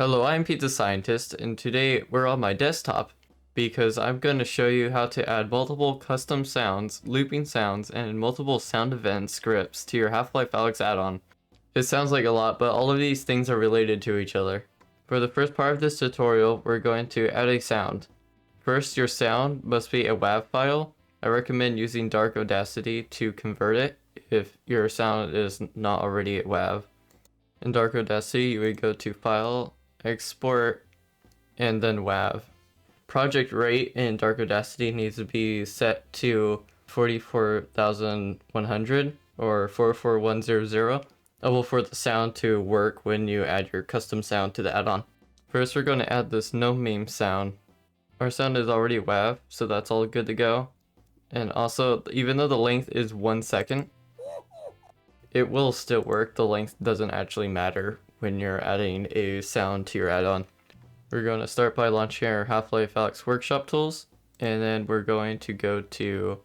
Hello, I'm PizzaScientist, and today we're on my desktop because I'm going to show you how to add multiple custom sounds, looping sounds, and multiple sound event scripts to your Half-Life Alyx add-on. It sounds like a lot, but all of these things are related to each other. For the first part of this tutorial, we're going to add a sound. First, your sound must be a WAV file. I recommend using dark Audacity to convert it if your sound is not already a WAV. In dark Audacity, you would go to File, Export, and then WAV. Project rate in dark Audacity needs to be set to 44,100 or 44100 for the sound to work when you add your custom sound to the add-on. First, we're going to add this no meme sound. Our sound is already WAV, so that's all good to go. And also, even though the length is 1 second, it will still work. The length doesn't actually matter when you're adding a sound to your add-on. We're going to start by launching our Half-Life Alyx workshop tools, and then we're going to go to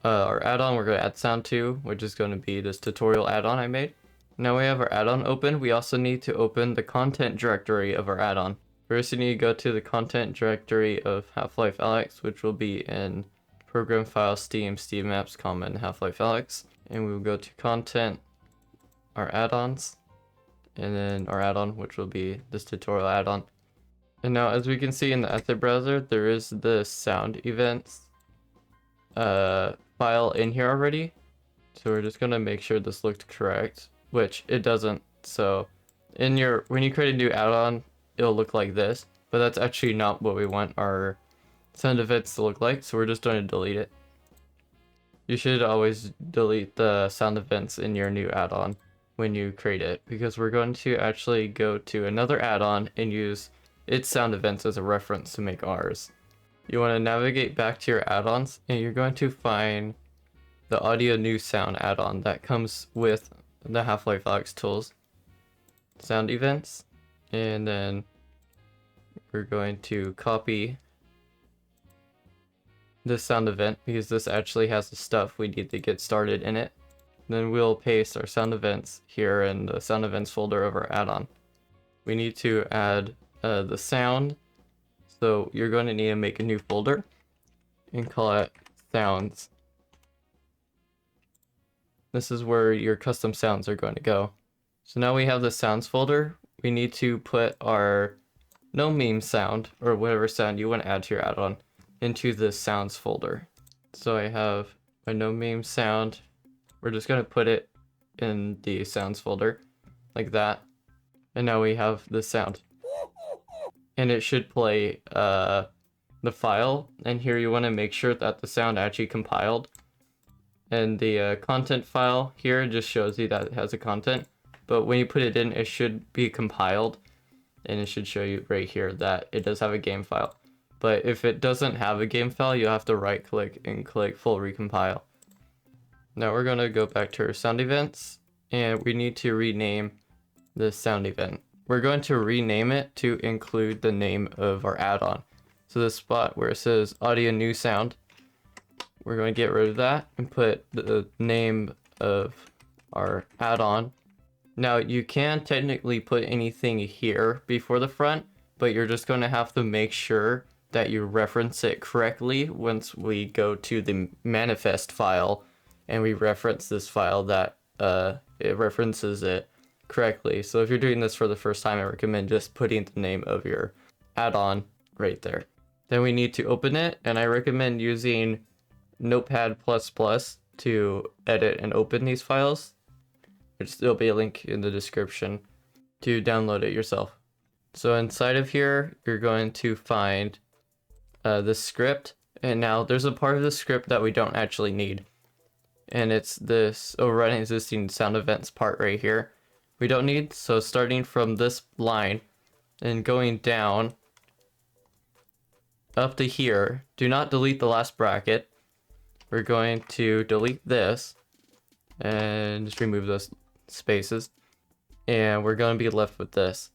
our add-on we're going to add sound to, which is going to be this tutorial add-on I made. Now we have our add-on open, we also need to open the content directory of our add-on. First, you need to go to the content directory of Half-Life Alyx, which will be in Program Files, Steam, Steam Apps, Common, Half-Life Alyx. And we will go to Content, our add-ons, and then our add-on, which will be this tutorial add-on. And now, as we can see in the asset browser, there is the sound events file in here already. So we're just gonna make sure this looked correct, which it doesn't. So when you create a new add-on, it'll look like this, but that's actually not what we want our sound events to look like. So we're just going to delete it. You should always delete the sound events in your new add-on when you create it, because we're going to actually go to another add-on and use its sound events as a reference to make ours. You want to navigate back to your add-ons, and you're going to find the audio new sound add-on that comes with the Half-Life Alyx tools, sound events, and then we're going to copy this sound event because this actually has the stuff we need to get started in it. Then we'll paste our sound events here in the sound events folder of our add-on. We need to add the sound, so you're going to need to make a new folder and call it sounds. This is where your custom sounds are going to go. So now we have the sounds folder. We need to put our no meme sound, or whatever sound you want to add to your add-on, into the sounds folder. So I have my no meme sound. We're just going to put it in the sounds folder like that. And now we have the sound. And it should play the file. And here you want to make sure that the sound actually compiled. And the content file here just shows you that it has a content. But when you put it in, it should be compiled. And it should show you right here that it does have a game file. But if it doesn't have a game file, you'll have to right click and click full recompile. Now we're going to go back to our sound events, and we need to rename this sound event. We're going to rename it to include the name of our add-on. So this spot where it says audio new sound, we're going to get rid of that and put the name of our add-on. Now you can technically put anything here before the front, but you're just going to have to make sure that you reference it correctly once we go to the manifest file and we reference this file that it references it correctly. So if you're doing this for the first time, I recommend just putting the name of your add-on right there. Then we need to open it, and I recommend using Notepad++ to edit and open these files. There'll be a link in the description to download it yourself. So inside of here, you're going to find the script, and now there's a part of the script that we don't actually need, and it's this overriding existing sound events part right here. We don't need, so starting from this line and going down up to here, do not delete the last bracket. We're going to delete this and just remove those spaces, and we're going to be left with this.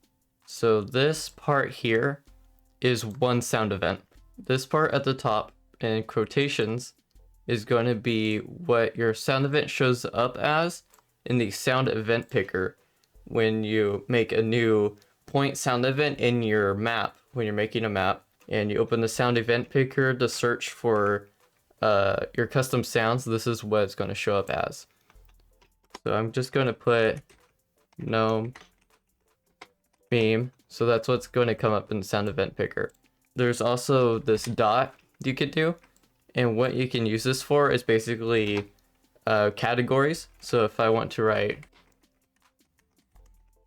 So this part here is one sound event. This part at the top in quotations is going to be what your sound event shows up as in the sound event picker when you make a new point sound event in your map when you're making a map, and you open the sound event picker to search for your custom sounds, this is what it's going to show up as. So I'm just going to put no meme. So that's what's going to come up in the sound event picker. There's also this dot you could do. And what you can use this for is basically categories. So if I want to write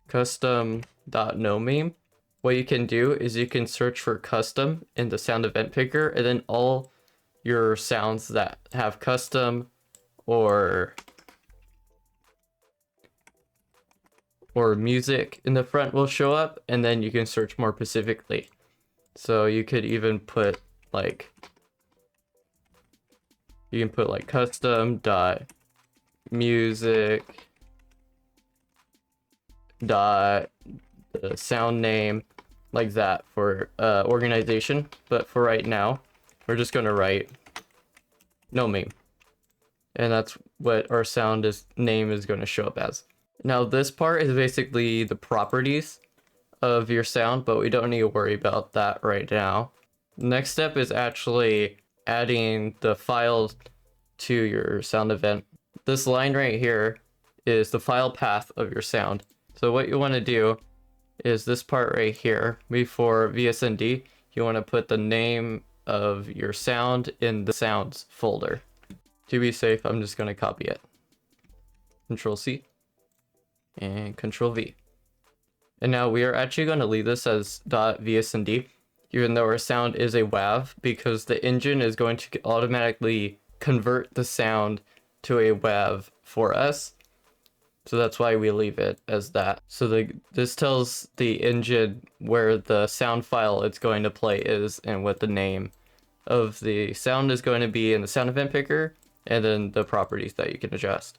custom.noMeme, what you can do is you can search for custom in the sound event picker, and then all your sounds that have custom or music in the front will show up, and then you can search more specifically. So you could even put like custom dot music dot the sound name, like that, for organization. But for right now, we're just going to write no meme, and that's what our name is going to show up as. Now this part is basically the properties of your sound, but we don't need to worry about that right now. Next step is actually adding the file to your sound event. This line right here is the file path of your sound. So what you want to do is this part right here. Before VSND, you want to put the name of your sound in the sounds folder. To be safe, I'm just going to copy it. Control C and Control V. And now we are actually going to leave this as .vsnd, even though our sound is a WAV, because the engine is going to automatically convert the sound to a WAV for us. So that's why we leave it as that. So this tells the engine where the sound file it's going to play is and what the name of the sound is going to be in the sound event picker, and then the properties that you can adjust.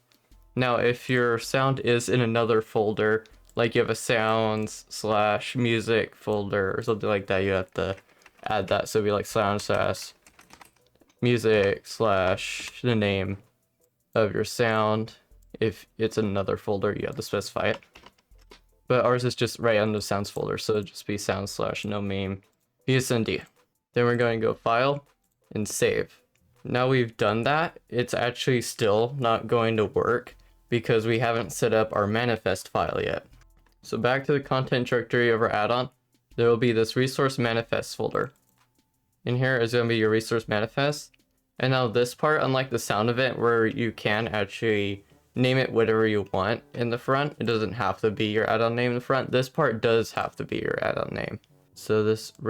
Now, if your sound is in another folder, like you have a sounds/music folder or something like that, you have to add that. So it'd be like sound/music/the name of your sound. If it's in another folder, you have to specify it. But ours is just right under the sounds folder, so it'd just be sound/noMeme VSND. Then we're going to go File and Save. Now we've done that, it's actually still not going to work because we haven't set up our manifest file yet. So back to the content directory of our add-on, there will be this resource manifest folder. In here is going to be your resource manifest. And now this part, unlike the sound event where you can actually name it whatever you want in the front, it doesn't have to be your add-on name in the front. This part does have to be your add-on name. So this part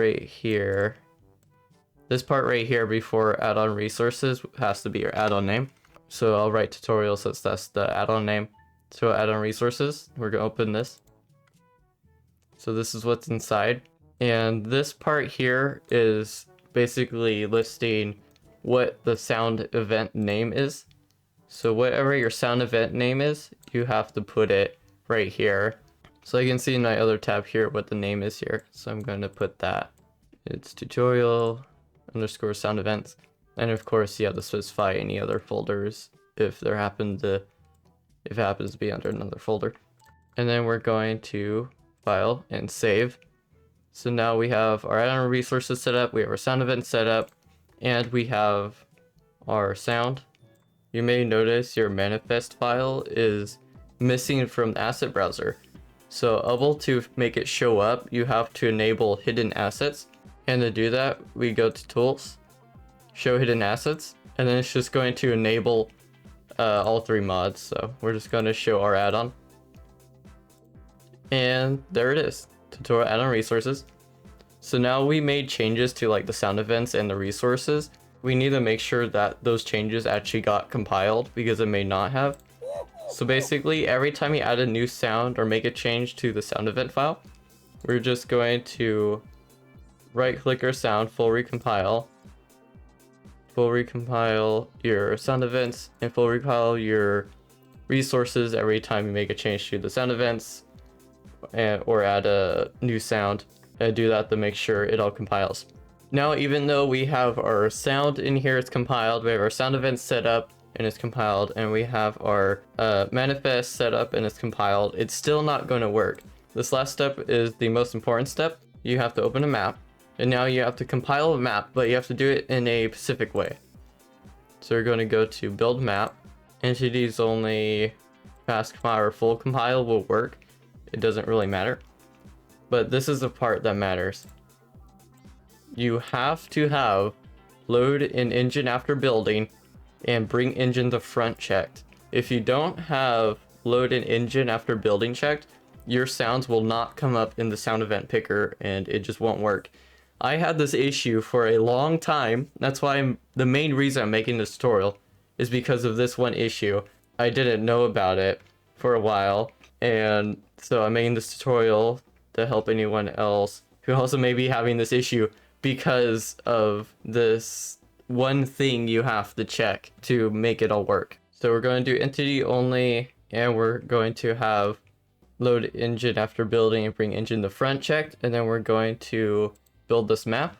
right here before add-on resources has to be your add-on name. So I'll write tutorial since that's the add-on name. So add-on resources, we're gonna open this. So this is what's inside. And this part here is basically listing what the sound event name is. So whatever your sound event name is, you have to put it right here. So I can see in my other tab here what the name is here. So I'm going to put that. It's tutorial_sound events. And of course you have to specify any other folders if it happens to be under another folder. And then we're going to File and Save. So now we have our add-on resources set up, we have our sound event set up, and we have our sound. You may notice your manifest file is missing from the asset browser. So able to make it show up, you have to enable hidden assets. And to do that, we go to Tools, Show Hidden Assets, and then it's just going to enable all three mods. So we're just going to show our add-on. And there it is, tutorial add-on resources. So now we made changes to like the sound events and the resources. We need to make sure that those changes actually got compiled because it may not have. So basically every time you add a new sound or make a change to the sound event file, we're just going to right click our sound, full recompile your sound events, and full recompile your resources every time you make a change to the sound events or add a new sound, and do that to make sure it all compiles. Now, even though we have our sound in here, it's compiled, we have our sound events set up and it's compiled, and we have our manifest set up and it's compiled, it's still not going to work This last step is the most important step. You have to open a map, and now you have to compile a map, but you have to do it in a specific way. So we're going to go to build map. Entities only, fast compile or full compile will work. It doesn't really matter. But this is the part that matters. You have to have load in engine after building and bring engine to front checked. If you don't have load in engine after building checked, your sounds will not come up in the sound event picker and it just won't work. I had this issue for a long time. That's why the main reason I'm making this tutorial is because of this one issue. I didn't know about it for a while, and so I'm making this tutorial to help anyone else who also may be having this issue because of this one thing you have to check to make it all work. So we're going to do entity only, and we're going to have load engine after building and bring engine to front checked, and then we're going to build this map.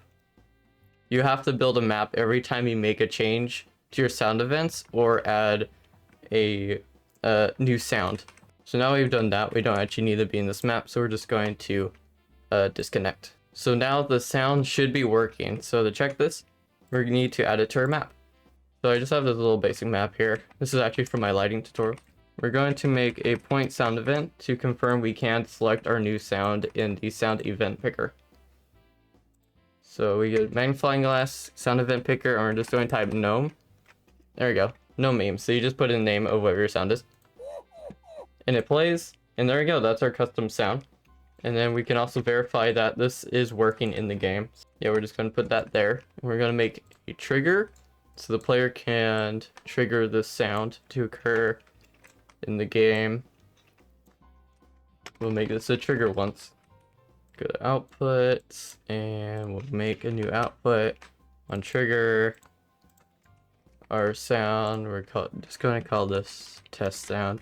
You have to build a map every time you make a change to your sound events or add a new sound. So now we've done that, we don't actually need to be in this map, so we're just going to disconnect. So now the sound should be working. So to check this, we need to add it to our map. So I just have this little basic map here. This is actually from my lighting tutorial. We're going to make a point sound event to confirm we can select our new sound in the sound event picker. So we get magnifying glass, sound event picker, and we're just going to type gnome. There we go, no meme. So you just put in the name of whatever your sound is. And it plays, and there we go, that's our custom sound. And then we can also verify that this is working in the game. Yeah, we're just going to put that there. We're going to make a trigger so the player can trigger this sound to occur in the game. We'll make this a trigger once. Go to output, and we'll make a new output on trigger. Our sound, we're just going to call this test sound.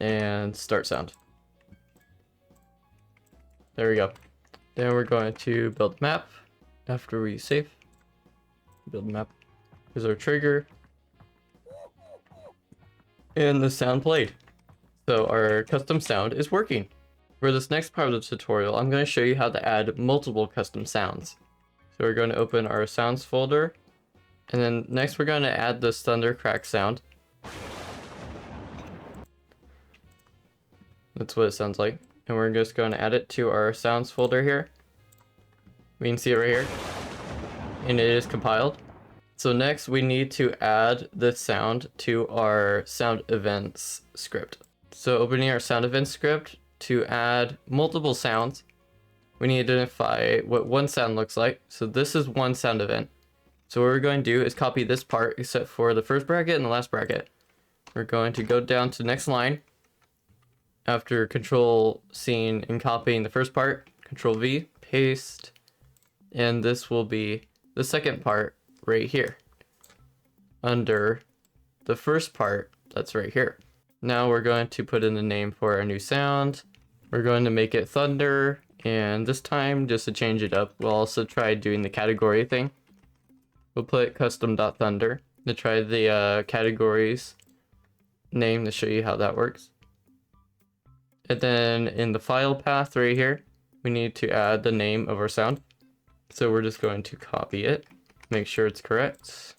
And start sound. There we go. Then we're going to build map after we save. Build map. Here's our trigger. And the sound played. So our custom sound is working. For this next part of the tutorial, I'm going to show you how to add multiple custom sounds. So we're going to open our sounds folder. And then next we're going to add this thunder crack sound. That's what it sounds like. And we're just going to add it to our sounds folder here. We can see it right here. And it is compiled. So next we need to add this sound to our sound events script. So opening our sound events script, to add multiple sounds, we need to identify what one sound looks like. So this is one sound event. So what we're going to do is copy this part except for the first bracket and the last bracket. We're going to go down to the next line. After Control C and copying the first part, Control V, paste, and this will be the second part right here under the first part that's right here. Now we're going to put in the name for our new sound. We're going to make it thunder, and this time, just to change it up, we'll also try doing the category thing. We'll put custom.thunder to try the categories name to show you how that works. And then in the file path right here, we need to add the name of our sound. So we're just going to copy it, make sure it's correct.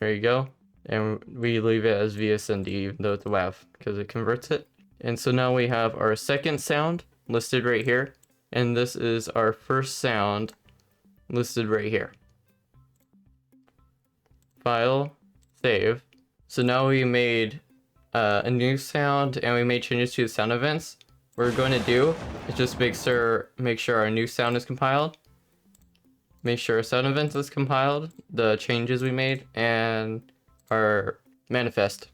There you go. And we leave it as VSND even though it's a WAV because it converts it. And so now we have our second sound listed right here. And this is our first sound listed right here. File, save. So now we made a new sound and we made changes to the sound events. What we're going to do is just make sure our new sound is compiled. Make sure our sound events is compiled, the changes we made, and our manifest.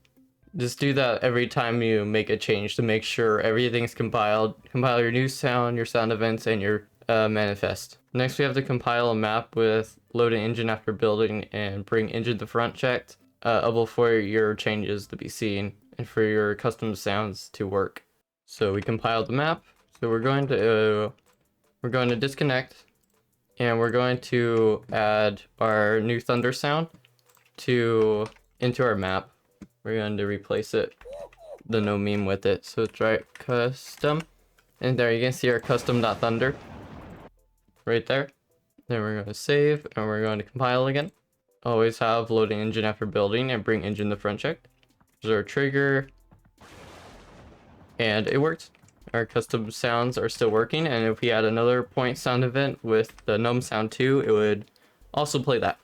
Just do that every time you make a change to make sure everything's compiled. Compile your new sound, your sound events, and your manifest. Next, we have to compile a map with load an engine after building and bring engine to front checked, for your changes to be seen and for your custom sounds to work. So we compiled the map. So we're going to disconnect, and we're going to add our new thunder sound into our map. we're going to replace it, the no meme with it. So let's write custom, and there you can see our custom.thunder right there. Then we're going to save, and we're going to compile again. Always have loading engine after building and bring engine to front check. There's our trigger, and it worked. Our custom sounds are still working, and if we add another point sound event with the num sound 2, it would also play that.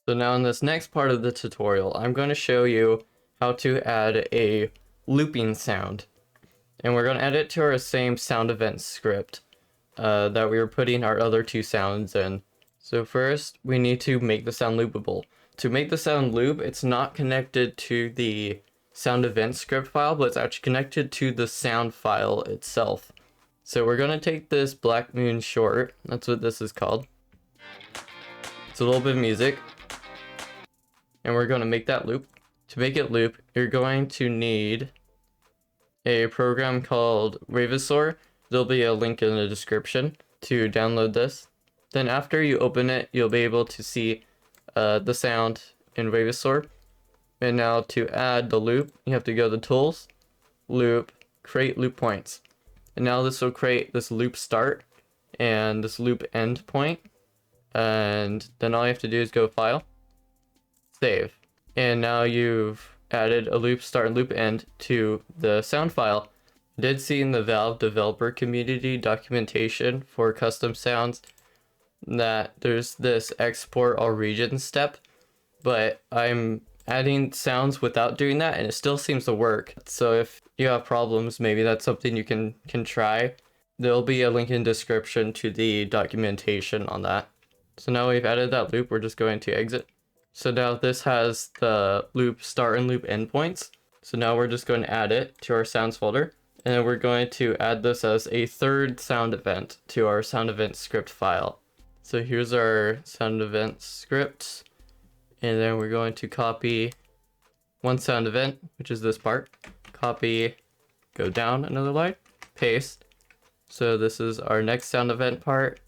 So now in this next part of the tutorial, I'm going to show you how to add a looping sound. And we're going to add it to our same sound event script that we were putting our other 2 sounds in. So first, we need to make the sound loopable. To make the sound loop, it's not connected to the sound event script file, but it's actually connected to the sound file itself. So we're going to take this Black Moon short, that's what this is called. It's a little bit of music, and we're going to make that loop. To make it loop, you're going to need a program called Wavosaur. There'll be a link in the description to download this. Then after you open it, you'll be able to see the sound in Wavosaur. And now to add the loop, you have to go to Tools, Loop, Create Loop Points. And now this will create this loop start and this loop end point. And then all you have to do is go File, Save. And now you've added a loop start and loop end to the sound file. I did see in the Valve developer community documentation for custom sounds that there's this export all regions step, but I'm adding sounds without doing that and it still seems to work. So if you have problems, maybe that's something you can try. There'll be a link in description to the documentation on that. So now we've added that loop, we're just going to exit. So now this has the loop start and loop endpoints. So now we're just going to add it to our sounds folder. And then we're going to add this as a third sound event to our sound event script file. So here's our sound event script. And then we're going to copy one sound event, which is this part. Copy, go down another line, paste. So this is our next sound event part.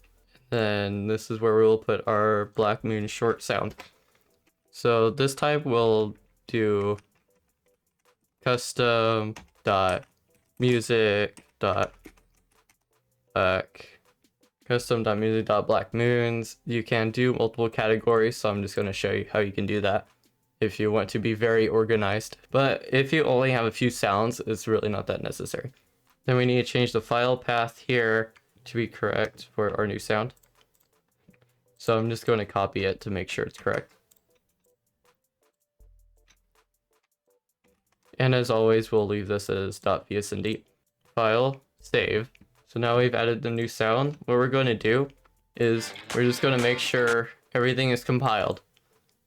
Then this is where we'll put our Black Moon short sound. So this time we'll do custom dot music dot black moons. You can do multiple categories, so I'm just going to show you how you can do that if you want to be very organized. But if you only have a few sounds, it's really not that necessary. Then we need to change the file path here to be correct for our new sound. So I'm just going to copy it to make sure it's correct. And as always, we'll leave this as .vsnd. File, save. So now we've added the new sound. What we're going to do is we're just going to make sure everything is compiled.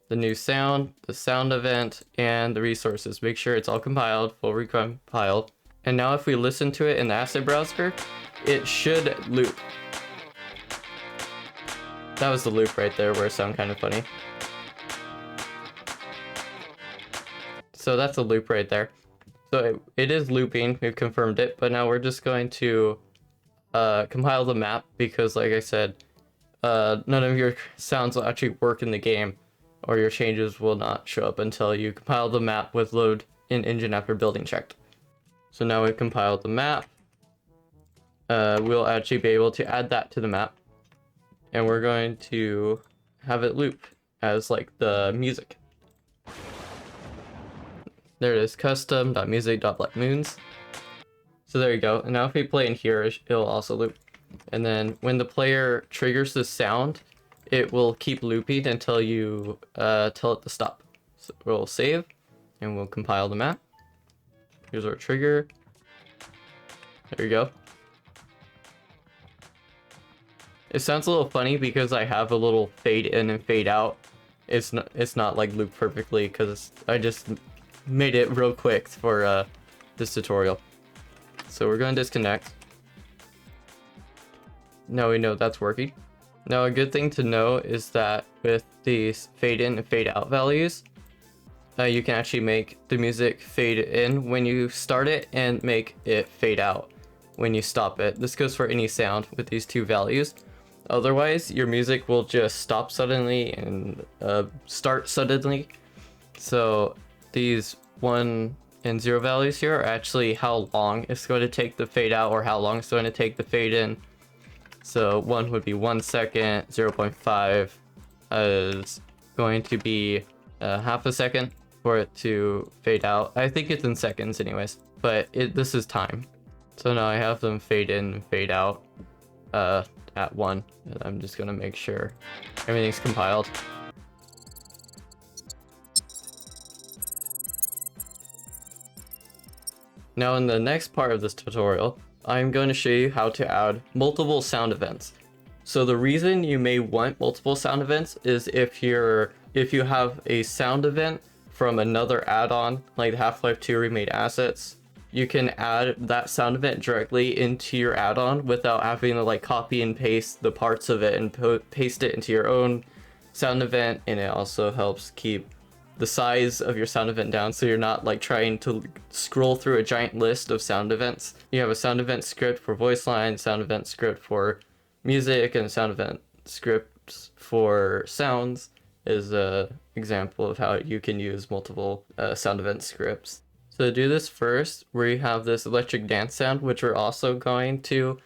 The new sound, the sound event, and the resources. Make sure it's all compiled, full recompiled. And now if we listen to it in the asset browser, it should loop. That was the loop right there where it sounded kind of funny. So that's a loop right there. So it is looping, we've confirmed it, but now we're just going to compile the map because like I said, none of your sounds will actually work in the game or your changes will not show up until you compile the map with load in engine after building checked. So now we've compiled the map. We'll actually be able to add that to the map and we're going to have it loop as like the music. There it is, custom.music.blackmoons. So there you go. And now if we play in here, it'll also loop. And then when the player triggers the sound, it will keep looping until you tell it to stop. So we'll save and we'll compile the map. Here's our trigger. There you go. It sounds a little funny because I have a little fade in and fade out. It's not like looped perfectly because I just made it real quick for this tutorial. So we're going to disconnect. Now we know that's working. Now a good thing to know is that with these fade in and fade out values, you can actually make the music fade in when you start it and make it fade out when you stop it. This goes for any sound with these two values. Otherwise, your music will just stop suddenly and start suddenly. So these 1 and 0 values here are actually how long it's going to take the fade out or how long it's going to take the fade in. So 1 would be 1 second, 0.5 is going to be half a second for it to fade out. I think it's in seconds anyways, but this is time. So now I have them fade in and fade out at 1. And I'm just gonna make sure everything's compiled. Now in the next part of this tutorial, I'm going to show you how to add multiple sound events. So the reason you may want multiple sound events is if you have a sound event from another add-on like Half-Life 2 Remade Assets, you can add that sound event directly into your add-on without having to like copy and paste the parts of it and paste it into your own sound event. And it also helps keep the size of your sound event down, so you're not like trying to scroll through a giant list of sound events. You have a sound event script for voice lines, sound event script for music, and sound event scripts for sounds is a example of how you can use multiple sound event scripts. So to do this first, we have this electric dance sound, which we're also going to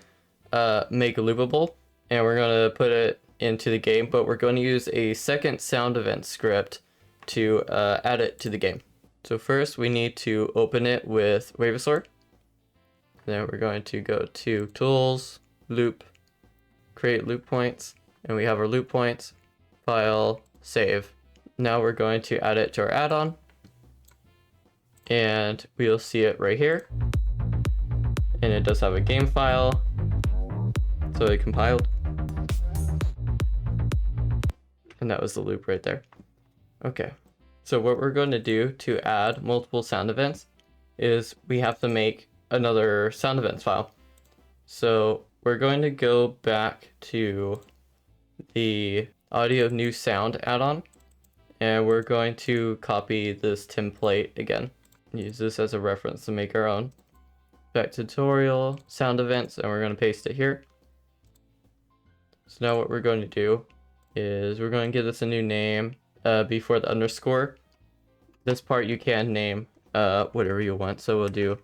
make loopable, and we're going to put it into the game, but we're going to use a second sound event script to add it to the game. So first we need to open it with Wavosaur. Then we're going to go to Tools, Loop, Create Loop Points, and we have our loop points, File, Save. Now we're going to add it to our add-on, and we'll see it right here. And it does have a game file, so it compiled. And that was the loop right there. Okay, so what we're going to do to add multiple sound events is we have to make another sound events file. So we're going to go back to the audio new sound add-on, and we're going to copy this template again. Use this as a reference to make our own. Back to tutorial, sound events, and we're going to paste it here. So now what we're going to do is we're going to give this a new name. Before the underscore, this part you can name whatever you want. So we'll do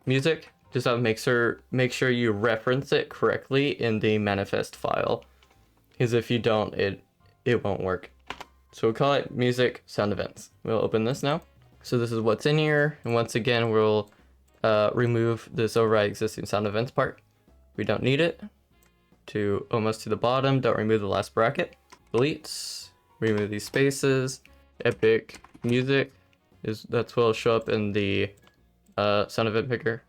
music. Just have to make sure you reference it correctly in the manifest file, because if you don't, it won't work. So we'll call it music sound events. We'll open this now. So this is what's in here, and once again we'll remove this override existing sound events part. We don't need it. To almost to the bottom, don't remove the last bracket. Delete. Remove these spaces. Epic music that's what will show up in the sound event picker.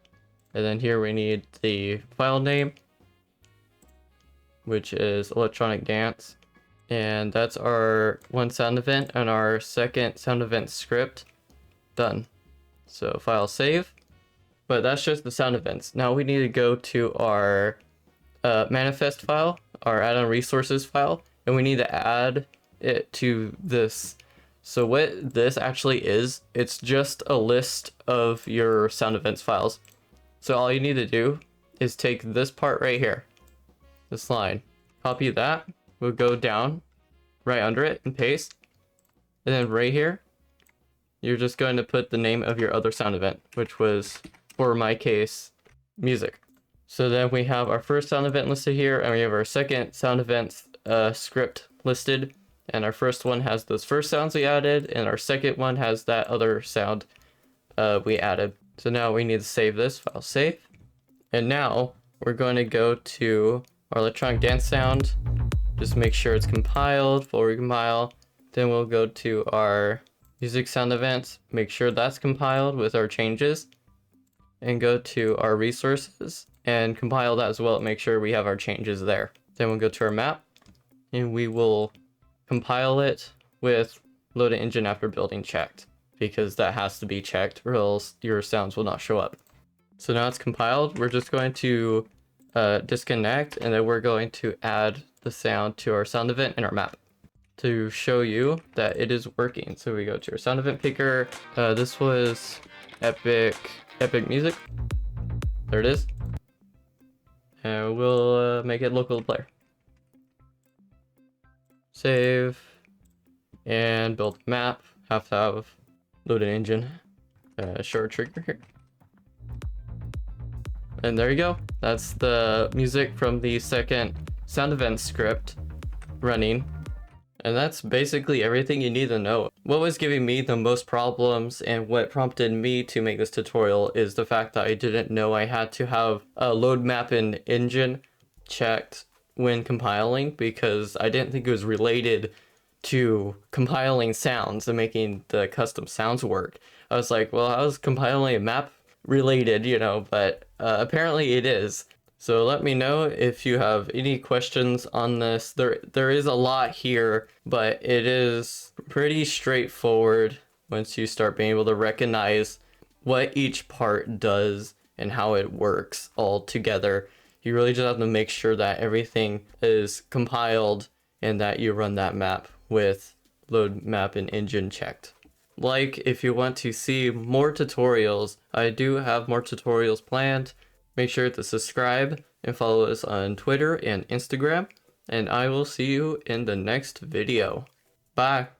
And then here we need the file name, which is electronic dance. And that's our one sound event and our second sound event script done. So file save. But that's just the sound events. Now we need to go to our manifest file, our add-on resources file, and we need to add it to this. So what this actually is, it's just a list of your sound events files. So all you need to do is take this part right here, this line, copy that, we'll go down right under it and paste, and then right here you're just going to put the name of your other sound event, which was, for my case, music. So then we have our first sound event listed here, and we have our second sound events script listed. And our first one has those first sounds we added, and our second one has that other sound we added. So now we need to save this, file save. And now we're going to go to our electronic dance sound, just make sure it's compiled, full recompile. Then we'll go to our music sound events, make sure that's compiled with our changes, and go to our resources and compile that as well, make sure we have our changes there. Then we'll go to our map, and we will compile it with load engine after building checked, because that has to be checked or else your sounds will not show up. So now it's compiled, we're just going to disconnect, and then we're going to add the sound to our sound event in our map to show you that it is working. So we go to our sound event picker. This was epic music. There it is. And we'll make it local player. Save and build map. Have to have loaded engine. short trigger here. And there you go. That's the music from the second sound event script running. And that's basically everything you need to know. What was giving me the most problems and what prompted me to make this tutorial is the fact that I didn't know I had to have a load map and engine checked when compiling, because I didn't think it was related to compiling sounds and making the custom sounds work. I was like, well, I was compiling a map related, you know, but apparently it is. So let me know if you have any questions on this. There is a lot here, but it is pretty straightforward once you start being able to recognize what each part does and how it works all together. You really just have to make sure that everything is compiled and that you run that map with load map and engine checked. Like, if you want to see more tutorials, I do have more tutorials planned. Make sure to subscribe and follow us on Twitter and Instagram, and I will see you in the next video. Bye!